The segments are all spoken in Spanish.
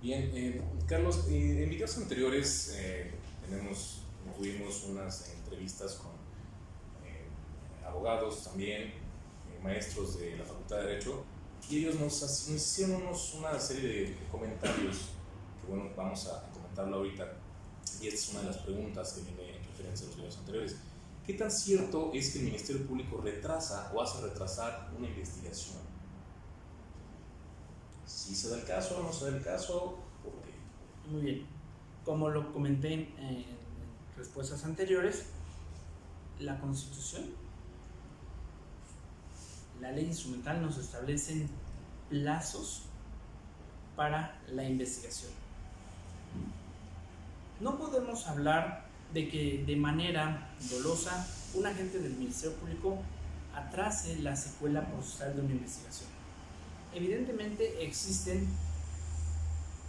Bien, Carlos, en videos anteriores tuvimos unas entrevistas con abogados también, maestros de la Facultad de Derecho, y ellos nos hicieron una serie de comentarios que, bueno, vamos a comentarlo ahorita, y esta es una de las preguntas que viene en referencia a los videos anteriores. ¿Qué tan cierto es que el Ministerio Público retrasa o hace retrasar una investigación? ¿Sí se da el caso o no se da el caso? ¿Por qué? Muy bien. Como lo comenté en respuestas anteriores, la Constitución, la ley instrumental nos establecen plazos para la investigación. No podemos hablar de que de manera dolosa un agente del Ministerio Público atrase la secuela procesal de una investigación. Evidentemente existen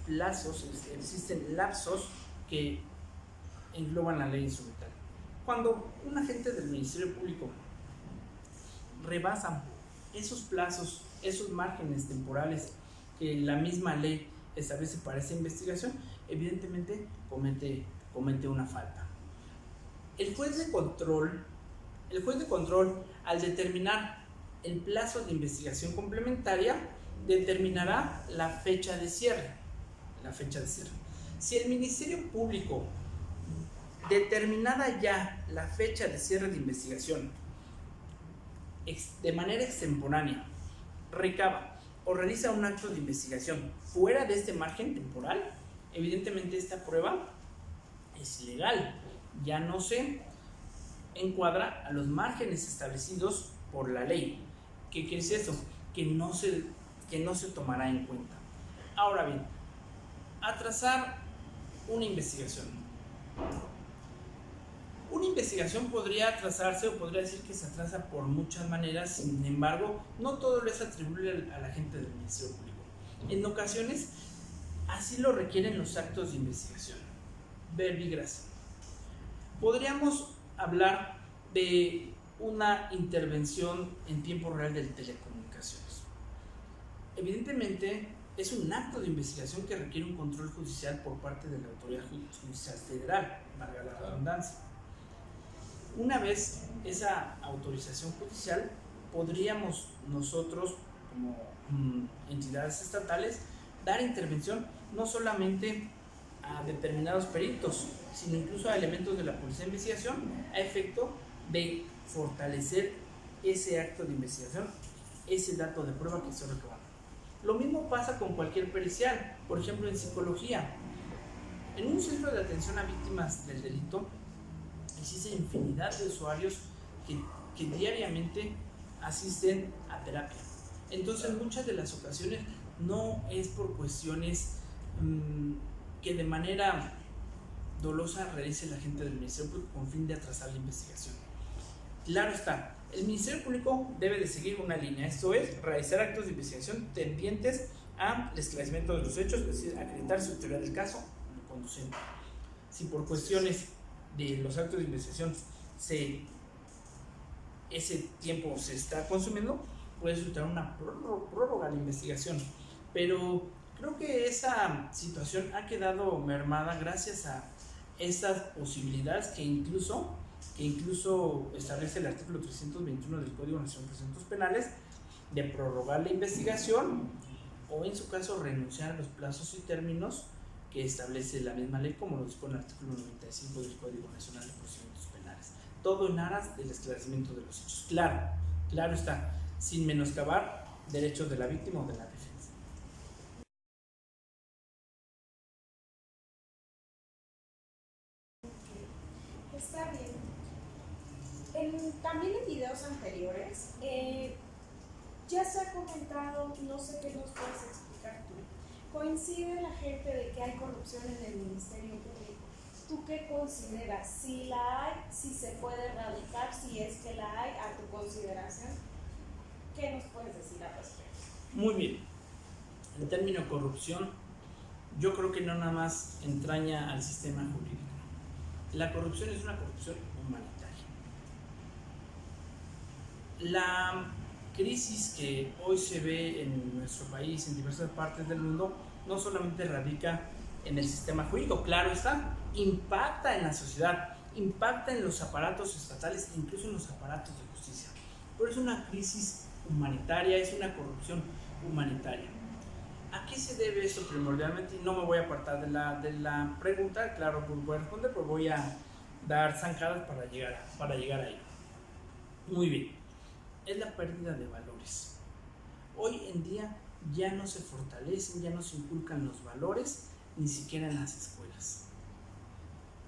lapsos que engloban la ley instrumental. Cuando un agente del Ministerio Público rebasa esos plazos, esos márgenes temporales que la misma ley establece para esa investigación, evidentemente comete una falta. El juez de control, al determinar el plazo de investigación complementaria, determinará la fecha de cierre. Si el Ministerio Público, determinada ya la fecha de cierre de investigación, de manera extemporánea, recaba o realiza un acto de investigación fuera de este margen temporal, evidentemente esta prueba es ilegal, ya no se encuadra a los márgenes establecidos por la ley. ¿Qué es eso? Que no se tomará en cuenta. Ahora bien, atrasar una investigación. Una investigación podría atrasarse o podría decir que se atrasa por muchas maneras, sin embargo, no todo lo es atribuible a la gente del Ministerio Público. En ocasiones, así lo requieren los actos de investigación. Verbigracia. Podríamos hablar de una intervención en tiempo real de telecomunicaciones. Evidentemente, es un acto de investigación que requiere un control judicial por parte de la Autoridad Judicial Federal, valga la redundancia. Una vez esa autorización judicial, podríamos nosotros, como entidades estatales, dar intervención no solamente a determinados peritos, sino incluso a elementos de la Policía de Investigación, a efecto de fortalecer ese acto de investigación, ese dato de prueba que se recabado. Lo mismo pasa con cualquier pericial, por ejemplo en psicología. En un centro de atención a víctimas del delito existe infinidad de usuarios que diariamente asisten a terapia. Entonces, en muchas de las ocasiones no es por cuestiones que de manera dolosa realice la gente del Ministerio Público con fin de atrasar la investigación. Claro está, el Ministerio Público debe de seguir una línea, esto es, realizar actos de investigación tendientes al esclarecimiento de los hechos, es decir, acreditar su teoría del caso conducente. Si por cuestiones de los actos de investigación ese tiempo se está consumiendo, puede resultar una prórroga a la investigación, pero creo que esa situación ha quedado mermada gracias a estas posibilidades que incluso establece el artículo 321 del Código Nacional de Procedimientos Penales de prorrogar la investigación o en su caso renunciar a los plazos y términos que establece la misma ley, como lo dispone el artículo 95 del Código Nacional de Procedimientos Penales. Todo en aras del esclarecimiento de los hechos. Claro está, sin menoscabar derechos de la víctima o de la defensa. Está bien. También en videos anteriores ya se ha comentado, no sé qué nos puedes explicar tú. Coincide la gente de que hay corrupción en el Ministerio Público. ¿Tú qué consideras? Si la hay, si se puede erradicar, si es que la hay, a tu consideración, ¿qué nos puedes decir al respecto? Muy bien. El término corrupción, yo creo que no nada más entraña al sistema jurídico. La corrupción es una corrupción humanitaria. La crisis que hoy se ve en nuestro país, en diversas partes del mundo, no solamente radica en el sistema jurídico, claro está, impacta en la sociedad, impacta en los aparatos estatales, incluso en los aparatos de justicia. Pero es una crisis humanitaria, es una corrupción humanitaria. ¿A qué se debe esto primordialmente? Y no me voy a apartar de la pregunta, claro, pues voy a responder, pero voy a dar zancadas para llegar a ello. Muy bien, es la pérdida de valores. Hoy en día ya no se fortalecen, ya no se inculcan los valores, ni siquiera en las escuelas.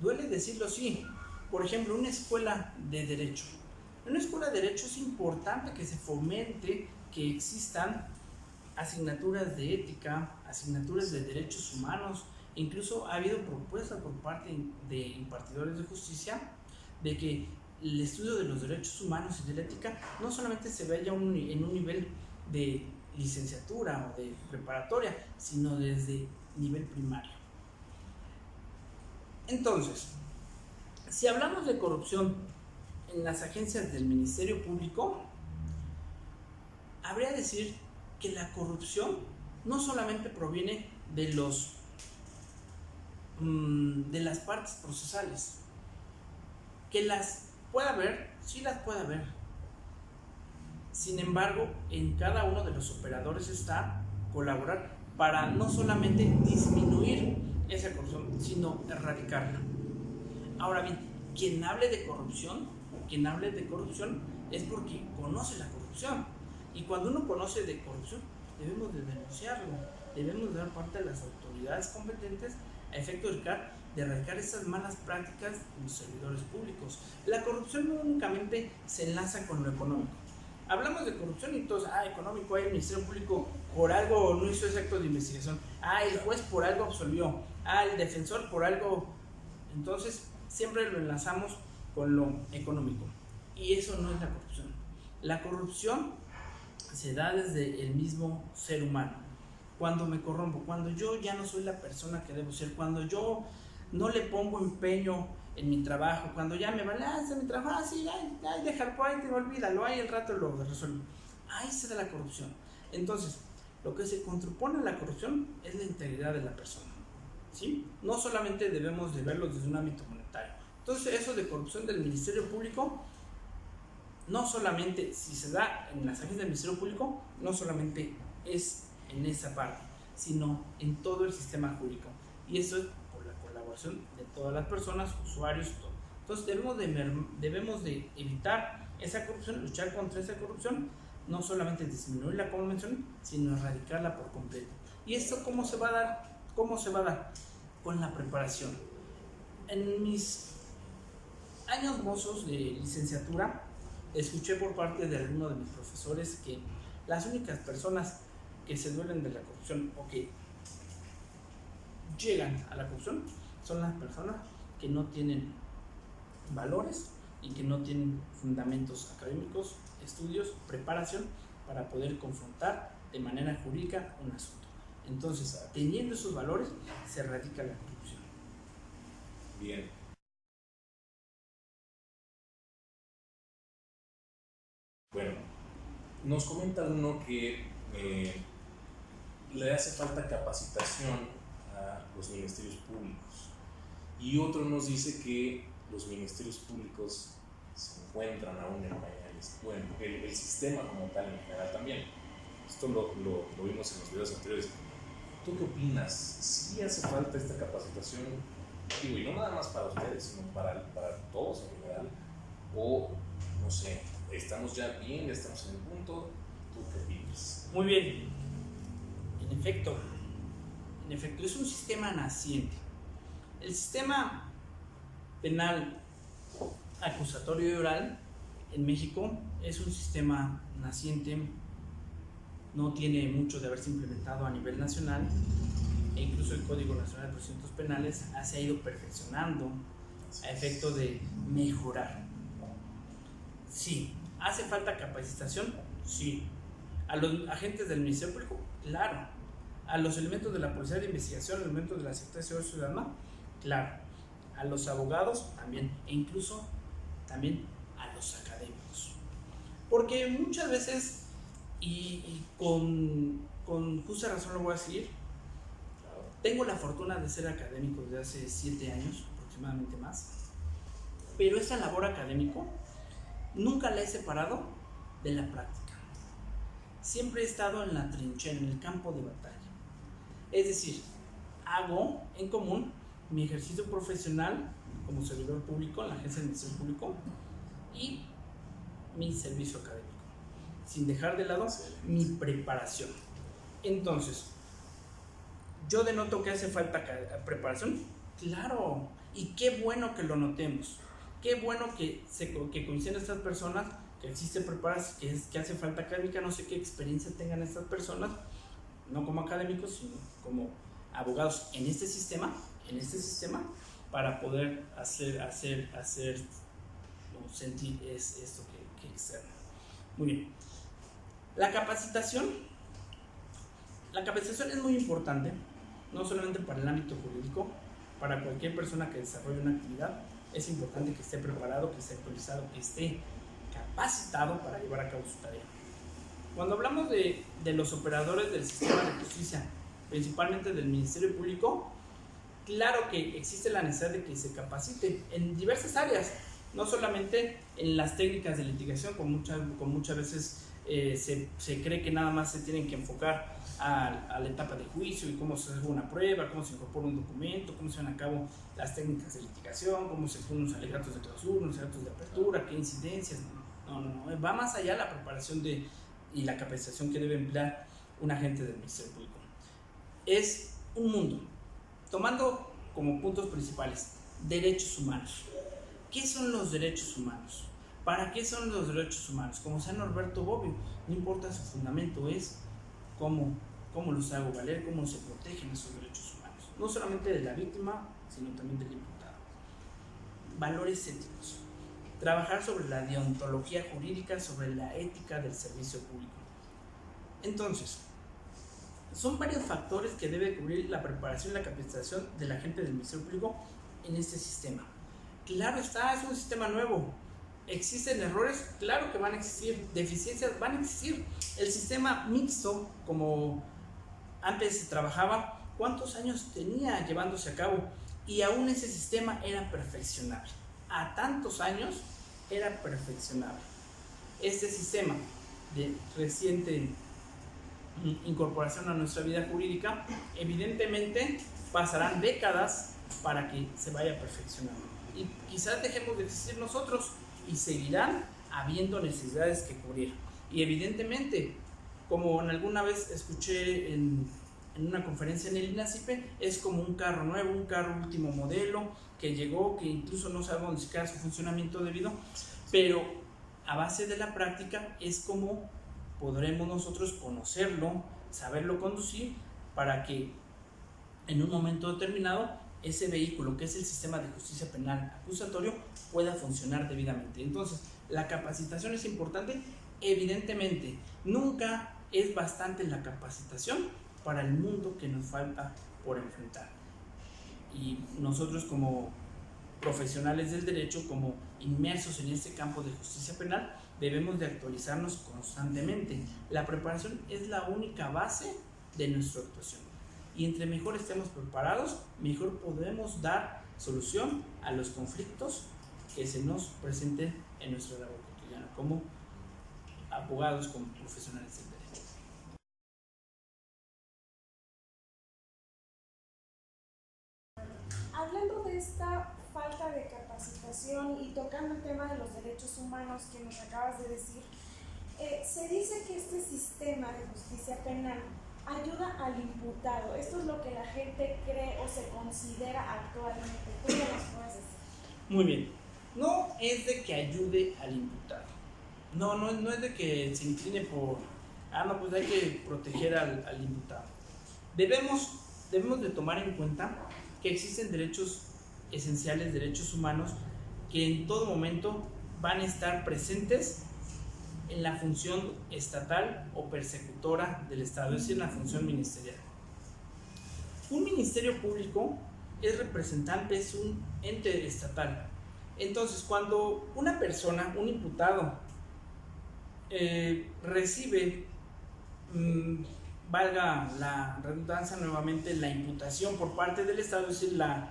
Duele decirlo, sí. Por ejemplo, una escuela de derecho. En una escuela de derecho es importante que se fomente que existan asignaturas de ética, asignaturas de derechos humanos. Incluso ha habido propuestas por parte de impartidores de justicia de que el estudio de los derechos humanos y de la ética no solamente se vea en un nivel de licenciatura o de preparatoria, sino desde nivel primario. Entonces, si hablamos de corrupción en las agencias del Ministerio Público, habría que decir que la corrupción no solamente proviene de las partes procesales, que las puede haber, sí las puede haber. Sin embargo, en cada uno de los operadores está colaborar para no solamente disminuir esa corrupción, sino erradicarla. Ahora bien, quien hable de corrupción es porque conoce la corrupción. Y cuando uno conoce de corrupción, debemos de denunciarlo, debemos de dar parte de las autoridades competentes a efecto de erradicar estas malas prácticas de los servidores públicos. La corrupción no únicamente se enlaza con lo económico. Hablamos de corrupción y todos, económico, el Ministerio Público por algo no hizo ese acto de investigación, el juez por algo absolvió, el defensor por algo. Entonces, siempre lo enlazamos con lo económico. Y eso no es la corrupción. La corrupción se da desde el mismo ser humano. Cuando me corrompo, cuando yo ya no soy la persona que debo ser, cuando yo no le pongo empeño en mi trabajo, cuando ya me balance mi trabajo, déjalo por ahí, olvídalo, ahí el rato lo resuelvo. Ahí se da la corrupción. Entonces, lo que se contrapone a la corrupción es la integridad de la persona, ¿sí? No solamente debemos de verlo desde un ámbito monetario. Entonces, eso de corrupción del Ministerio Público, no solamente si se da en las agencias del Ministerio Público, no solamente es en esa parte, sino en todo el sistema jurídico. Y eso es por la colaboración de todas las personas, usuarios, todo. Entonces debemos de evitar esa corrupción, luchar contra esa corrupción, no solamente disminuirla como mencioné, sino erradicarla por completo. ¿Y esto cómo se va a dar? ¿Cómo se va a dar? Con la preparación. En mis años mozos de licenciatura, escuché por parte de alguno de mis profesores que las únicas personas que se duelen de la corrupción o que llegan a la corrupción son las personas que no tienen valores y que no tienen fundamentos académicos, estudios, preparación para poder confrontar de manera jurídica un asunto. Entonces, teniendo esos valores, se erradica la corrupción. Bien. Bueno, nos comenta uno que le hace falta capacitación a los ministerios públicos y otro nos dice que los ministerios públicos se encuentran aún en pañales. Bueno, el sistema como tal en general también. Esto lo vimos en los videos anteriores. ¿Tú qué opinas? ¿Sí hace falta esta capacitación? Digo, y no nada más para ustedes, sino para todos en general. O, no sé, ¿estamos ya bien? ¿Ya estamos en el punto? ¿Tú qué opinas? Muy bien. En efecto, es un sistema naciente. El sistema penal acusatorio y oral en México es un sistema naciente, no tiene mucho de haberse implementado a nivel nacional, e incluso el Código Nacional de Procedimientos Penales se ha ido perfeccionando a efecto de mejorar. Sí. ¿Hace falta capacitación? Sí. ¿A los agentes del Ministerio Público? Claro. ¿A los elementos de la Policía de Investigación, elementos de la Secretaría de Seguridad Ciudadana? Claro. ¿A los abogados? También. E incluso también a los académicos. Porque muchas veces, y con justa razón lo voy a decir, Tengo la fortuna de ser académico desde hace 7 años, aproximadamente más, pero esa labor académico nunca la he separado de la práctica. Siempre he estado en la trinchera, en el campo de batalla. Es decir, hago en común mi ejercicio profesional como servidor público en la Agencia de Ministerio Público y mi servicio académico, sin dejar de lado mi preparación. Entonces, ¿yo denoto que hace falta preparación? Claro, y qué bueno que lo notemos. Qué bueno que coinciden estas personas, que existe preparación, que hace falta académica. No sé qué experiencia tengan estas personas, no como académicos, sino como abogados en este sistema, para poder hacer o sentir esto que externo. Muy bien. La capacitación es muy importante, no solamente para el ámbito jurídico, para cualquier persona que desarrolle una actividad. Es importante que esté preparado, que esté actualizado, que esté capacitado para llevar a cabo su tarea. Cuando hablamos de los operadores del sistema de justicia, principalmente del Ministerio Público, claro que existe la necesidad de que se capacite en diversas áreas, no solamente en las técnicas de litigación, con muchas veces se cree que nada más se tienen que enfocar a la etapa de juicio y cómo se hace una prueba, cómo se incorpora un documento, cómo se llevan a cabo las técnicas de litigación, cómo se ponen los alegatos de clausura, los alegatos de apertura, qué incidencias. No, va más allá la preparación y la capacitación que debe emplear un agente del Ministerio Público. Es un mundo, tomando como puntos principales derechos humanos. ¿Qué son los derechos humanos? ¿Para qué son los derechos humanos? Como sea Norberto Bobbio, no importa su fundamento, es cómo los hago valer, cómo se protegen esos derechos humanos. No solamente de la víctima, sino también del imputado. Valores éticos. Trabajar sobre la deontología jurídica, sobre la ética del servicio público. Entonces, son varios factores que debe cubrir la preparación y la capacitación del agente del Ministerio Público en este sistema. Claro está, es un sistema nuevo. ¿Existen errores? Claro que van a existir. ¿Deficiencias? Van a existir. El sistema mixto, como antes se trabajaba, ¿cuántos años tenía llevándose a cabo? Y aún ese sistema era perfeccionable. A tantos años era perfeccionable. Este sistema de reciente incorporación a nuestra vida jurídica, evidentemente pasarán décadas para que se vaya perfeccionando. Y quizás dejemos de existir nosotros y seguirán habiendo necesidades que cubrir. Y evidentemente, como alguna vez escuché en una conferencia en el INACIPE, es como un carro nuevo, un carro último modelo que llegó, que incluso no sabemos ni siquiera su funcionamiento debido, pero a base de la práctica es como podremos nosotros conocerlo, saberlo conducir, para que en un momento determinado ese vehículo, que es el sistema de justicia penal acusatorio, pueda funcionar debidamente. Entonces, la capacitación es importante. Evidentemente, nunca es bastante la capacitación para el mundo que nos falta por enfrentar. Y nosotros, como profesionales del derecho, como inmersos en este campo de justicia penal, debemos de actualizarnos constantemente. La preparación es la única base de nuestra actuación. Y entre mejor estemos preparados, mejor podremos dar solución a los conflictos que se nos presenten en nuestra labor cotidiana como abogados, como profesionales del derecho. Hablando de esta falta de capacitación y tocando el tema de los derechos humanos que nos acabas de decir, se dice que este sistema de justicia penal ayuda al imputado. Esto es lo que la gente cree o se considera actualmente. ¿Cómo las puedes decir? Muy bien. No es de que ayude al imputado. No es de que se incline por, pues hay que proteger al imputado. Debemos de tomar en cuenta que existen derechos esenciales, derechos humanos, que en todo momento van a estar presentes en la función estatal o persecutora del Estado, es decir, en la función ministerial. Un ministerio público es representante, es un ente estatal. Entonces, cuando una persona, un imputado, recibe valga la redundancia nuevamente, la imputación por parte del Estado, es decir, la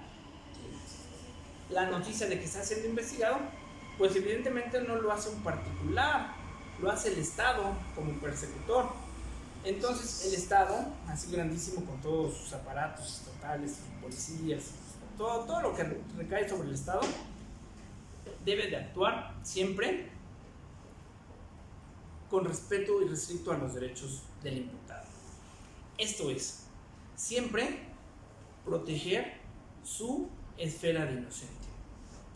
noticia de que está siendo investigado, pues evidentemente no lo hace un particular, lo hace el Estado como persecutor. Entonces el Estado, así grandísimo, con todos sus aparatos estatales, sus policías, todo lo que recae sobre el Estado, debe de actuar siempre con respeto y restricto a los derechos del imputado. Esto es, siempre proteger su esfera de inocencia.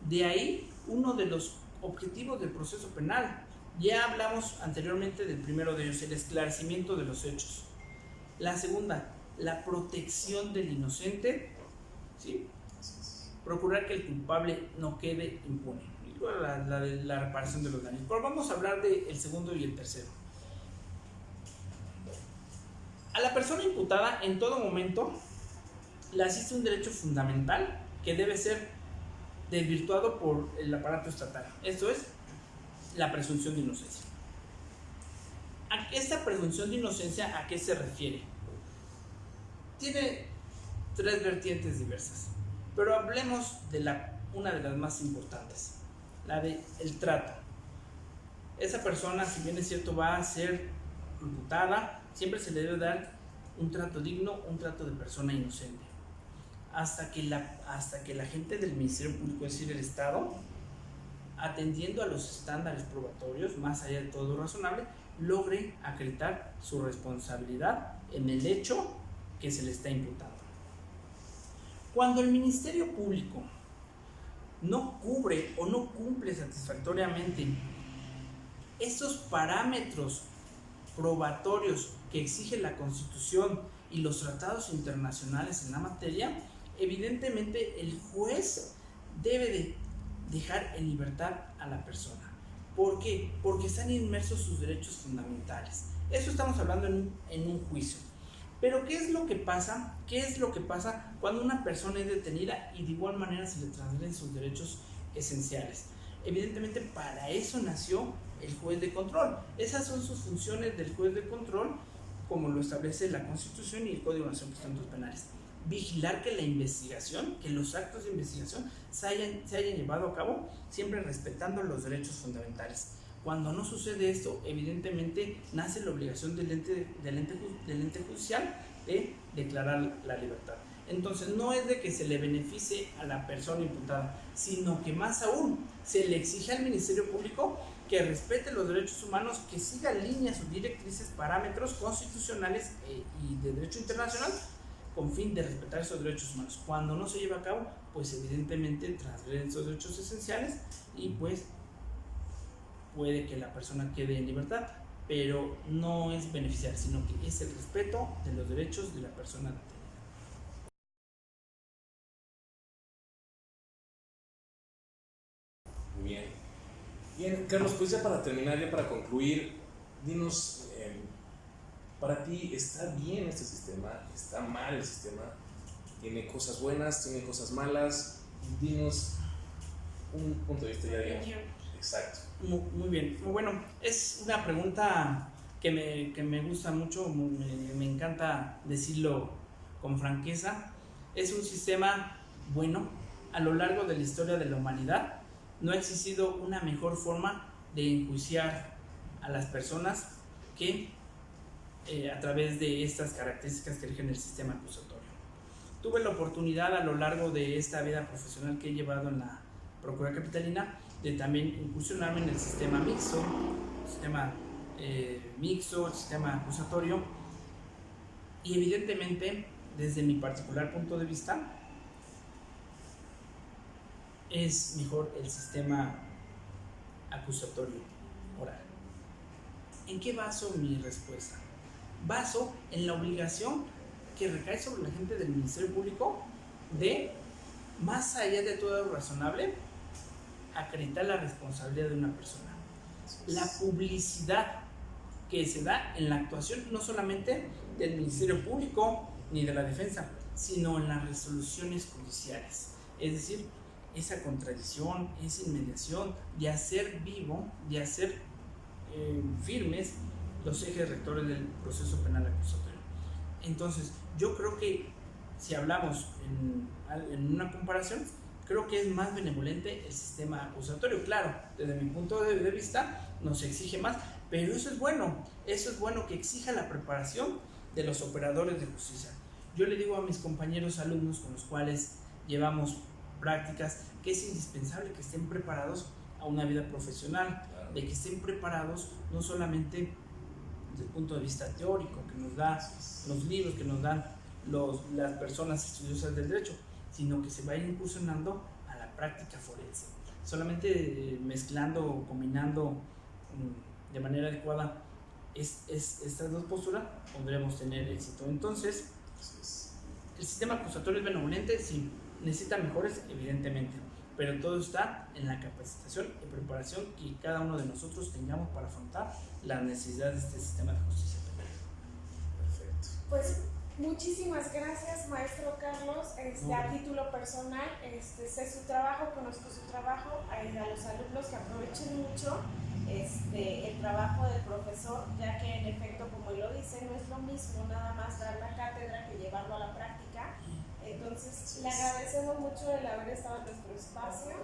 De ahí uno de los objetivos del proceso penal. Ya hablamos anteriormente del primero de ellos, el esclarecimiento de los hechos. La segunda, la protección del inocente, ¿sí? Procurar que el culpable no quede impune. Y luego la reparación de los daños. Pero vamos a hablar del segundo y el tercero. A la persona imputada en todo momento le asiste un derecho fundamental que debe ser desvirtuado por el aparato estatal. Esto es la presunción de inocencia. Esta presunción de inocencia, ¿a qué se refiere? Tiene tres vertientes diversas, pero hablemos de una de las más importantes, la del trato. Esa persona, si bien es cierto, va a ser imputada, siempre se le debe dar un trato digno, un trato de persona inocente, hasta que la gente del Ministerio Público, es decir, el Estado, atendiendo a los estándares probatorios, más allá de todo lo razonable, logre acreditar su responsabilidad en el hecho que se le está imputando. Cuando el Ministerio Público no cubre o no cumple satisfactoriamente estos parámetros probatorios que exige la Constitución y los tratados internacionales en la materia, evidentemente el juez debe de dejar en libertad a la persona. ¿Por qué? Porque están inmersos sus derechos fundamentales. Eso estamos hablando en un juicio. Pero ¿qué es lo que pasa? ¿Qué es lo que pasa cuando una persona es detenida y de igual manera se le transgreden sus derechos esenciales? Evidentemente para eso nació el juez de control. Esas son sus funciones del juez de control, como lo establece la Constitución y el Código Nacional de Procedimientos Penales. Vigilar que la investigación, que los actos de investigación se hayan llevado a cabo siempre respetando los derechos fundamentales. Cuando no sucede esto, evidentemente nace la obligación del ente judicial de declarar la libertad. Entonces no es de que se le beneficie a la persona imputada, sino que más aún se le exige al Ministerio Público que respete los derechos humanos, que siga líneas o directrices, parámetros constitucionales y de derecho internacional con fin de respetar esos derechos humanos. Cuando no se lleva a cabo, pues evidentemente transgreden esos derechos esenciales y pues puede que la persona quede en libertad, pero no es beneficiar, sino que es el respeto de los derechos de la persona detenida. Muy bien. Bien, Carlos, pues ya para terminar, ya para concluir, dinos, para ti, ¿está bien este sistema? ¿Está mal el sistema? ¿Tiene cosas buenas? ¿Tiene cosas malas? Dinos un punto de vista ya, digamos. Exacto. Muy bien. Bueno, es una pregunta que me gusta mucho, me encanta decirlo con franqueza. Es un sistema bueno. A lo largo de la historia de la humanidad no ha existido una mejor forma de enjuiciar a las personas que a través de estas características que rigen el sistema acusatorio. Tuve la oportunidad a lo largo de esta vida profesional que he llevado en la Procuraduría Capitalina de también incursionarme en el sistema mixto, el sistema acusatorio, y evidentemente desde mi particular punto de vista es mejor el sistema acusatorio oral. ¿En qué baso mi respuesta? Baso en la obligación que recae sobre la gente del Ministerio Público de, más allá de todo lo razonable, acreditar la responsabilidad de una persona. La publicidad que se da en la actuación no solamente del Ministerio Público ni de la defensa, sino en las resoluciones judiciales. Es decir, esa contradicción, esa inmediación de hacer vivo, de hacer firmes los ejes rectores del proceso penal acusatorio. Entonces, yo creo que si hablamos en una comparación, creo que es más benevolente el sistema acusatorio. Claro, desde mi punto de vista, nos exige más, pero eso es bueno que exija la preparación de los operadores de justicia. Yo le digo a mis compañeros alumnos con los cuales llevamos prácticas que es indispensable que estén preparados a una vida profesional, Claro. de que estén preparados no solamente desde el punto de vista teórico que nos dan los libros, que nos dan las personas estudiosas del derecho, sino que se vayan incursionando a la práctica forense. Solamente mezclando o combinando de manera adecuada estas dos posturas podremos tener éxito. Entonces, el sistema acusatorio es benevolente, sí, necesita mejores, evidentemente, pero todo está en la capacitación y preparación que cada uno de nosotros tengamos para afrontar las necesidades de este sistema de justicia penal. Perfecto. Pues muchísimas gracias, maestro Carlos. A título personal, sé su trabajo, conozco su trabajo. A los alumnos que aprovechen mucho el trabajo del profesor, ya que en efecto, como él lo dice, no es lo mismo nada más dar la cátedra que llevarlo a la práctica. Entonces, le agradecemos mucho el haber estado en nuestro espacio.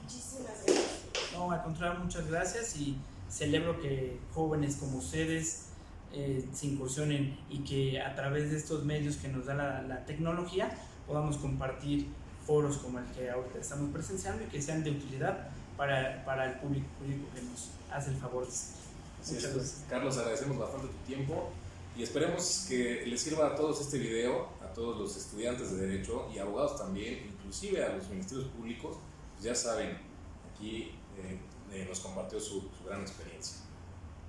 Muchísimas gracias. No, al contrario, muchas gracias y celebro que jóvenes como ustedes se incursionen y que a través de estos medios que nos da la tecnología podamos compartir foros como el que ahorita estamos presenciando y que sean de utilidad para el público que nos hace el favor de seguir. Muchas gracias. Carlos, agradecemos bastante tu tiempo y esperemos que les sirva a todos este video, a todos los estudiantes de Derecho y abogados también, inclusive a los ministerios públicos. Pues ya saben, aquí nos compartió su gran experiencia.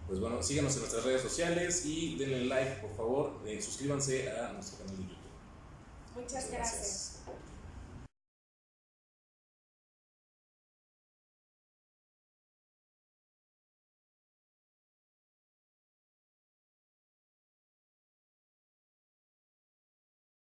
Pues bueno, síganos en nuestras redes sociales y denle like, por favor, suscríbanse a nuestro canal de YouTube. Muchas gracias.